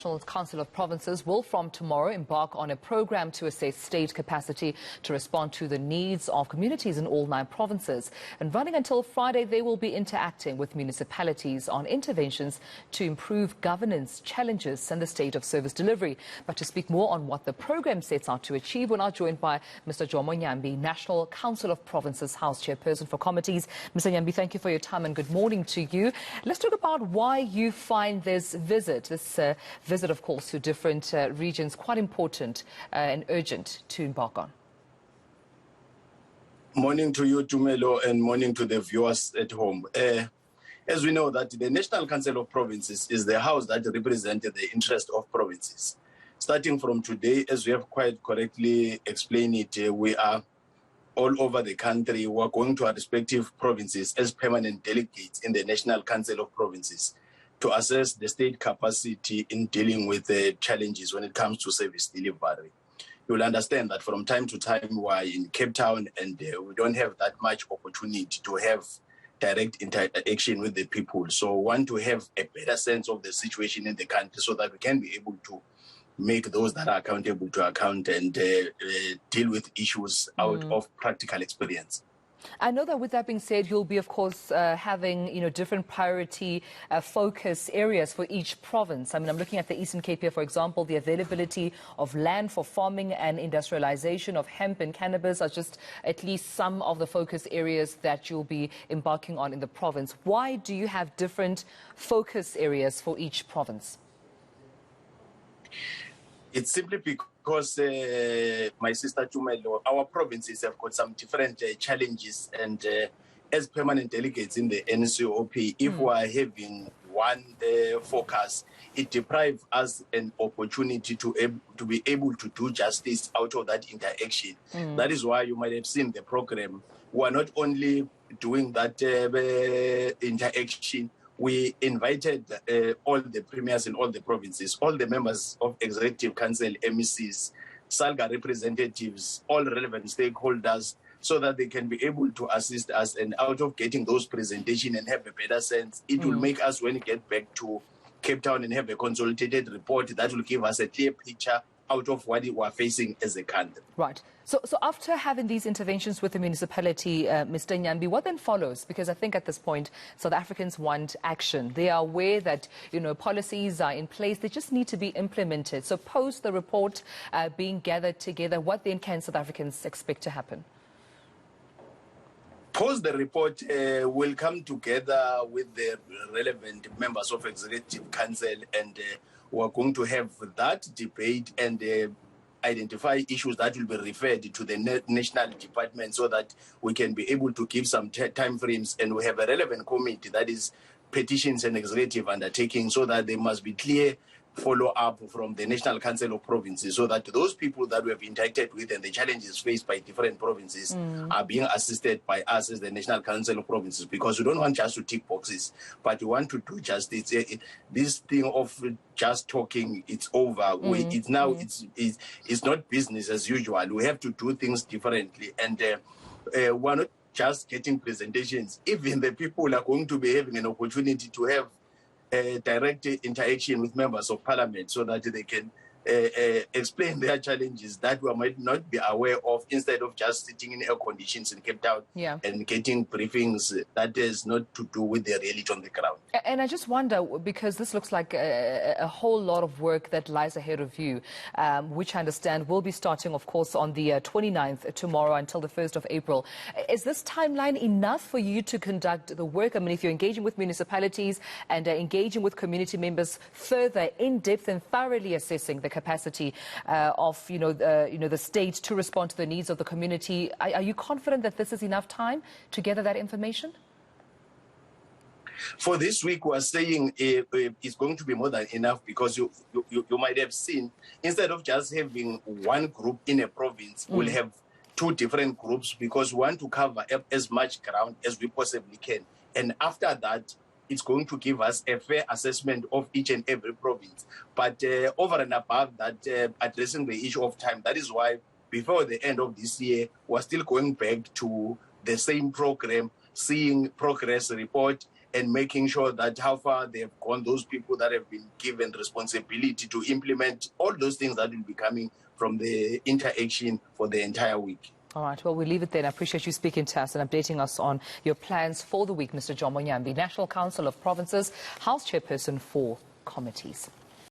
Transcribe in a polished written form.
National Council of Provinces will from tomorrow embark on a program to assess state capacity to respond to the needs of communities in all 9 provinces. And running until Friday, they will be interacting with municipalities on interventions to improve governance, challenges and the state of service delivery. But to speak more on what the program sets out to achieve, we're now joined by Mr. Jomo Nyambi, National Council of Provinces House Chairperson for Committees. Mr. Nyambi, thank you for your time and good morning to you. Let's talk about why you find this visit, of course, to different regions, quite important and urgent to embark on. Morning to you, Tumelo, and morning to the viewers at home. As we know that the National Council of Provinces is the house that represents the interest of provinces. Starting from today, as we have quite correctly explained it, we are all over the country. We are going to our respective provinces as permanent delegates in the National Council of Provinces to assess the state capacity in dealing with the challenges when it comes to service delivery. You will understand that from time to time we are in Cape Town and we don't have that much opportunity to have direct interaction with the people. So we want to have a better sense of the situation in the country so that we can be able to make those that are accountable to account and deal with issues out of practical experience. I know that with that being said, you'll be, of course, having, different priority focus areas for each province. I mean, I'm looking at the Eastern Cape here, for example, the availability of land for farming and industrialization of hemp and cannabis are just at least some of the focus areas that you'll be embarking on in the province. Why do you have different focus areas for each province? It's simply because, my sister Tumelo, our provinces have got some different challenges, and as permanent delegates in the NCOP, if we are having one focus, it deprives us an opportunity to be able to do justice out of that interaction. That is why you might have seen the program. We are not only doing that interaction. We invited all the premiers in all the provinces, all the members of Executive Council, MECs, SALGA representatives, all relevant stakeholders, so that they can be able to assist us. And out of getting those presentations and have a better sense, it will make us, when we get back to Cape Town and have a consolidated report, that will give us a clear picture out of what we are facing as a country. Right. So after having these interventions with the municipality, Mr. Nyambi, what then follows? Because I think at this point, South Africans want action. They are aware that, policies are in place. They just need to be implemented. So post the report being gathered together, what then can South Africans expect to happen? Post the report, will come together with the relevant members of Executive Council, and we're going to have that debate and identify issues that will be referred to the national department so that we can be able to give some time frames, and we have a relevant committee that is petitions and executive undertaking, so that there must be clear follow-up from the National Council of Provinces, so that those people that we have interacted with and the challenges faced by different provinces are being assisted by us as the National Council of Provinces, because we don't want just to tick boxes, but we want to do justice. This thing of just talking, it's over. It's now it's not business as usual. We have to do things differently, and we're not just getting presentations. Even the people are going to be having an opportunity to have direct interaction with members of parliament, so that they can explain their challenges that we might not be aware of, instead of just sitting in air conditions in Cape Town and getting briefings that has not to do with the reality on the ground. And I just wonder, because this looks like a whole lot of work that lies ahead of you, which I understand will be starting, of course, on the 29th tomorrow until the 1st of April. Is this timeline enough for you to conduct the work? I mean, if you're engaging with municipalities and engaging with community members further in depth and thoroughly assessing the capacity of the state to respond to the needs of the community, are you confident that this is enough time to gather that information? For this week, we are saying it's going to be more than enough, because you might have seen, instead of just having one group in a province, we'll have 2 different groups, because we want to cover as much ground as we possibly can. And after that, it's going to give us a fair assessment of each and every province. But over and above that, addressing the issue of time, that is why before the end of this year, we're still going back to the same program, seeing progress report, and making sure that how far they have gone, those people that have been given responsibility to implement all those things that will be coming from the interaction for the entire week. All right, well, we'll leave it there. I appreciate you speaking to us and updating us on your plans for the week, Mr. Jomo Nyambi, National Council of Provinces, House Chairperson for Committees.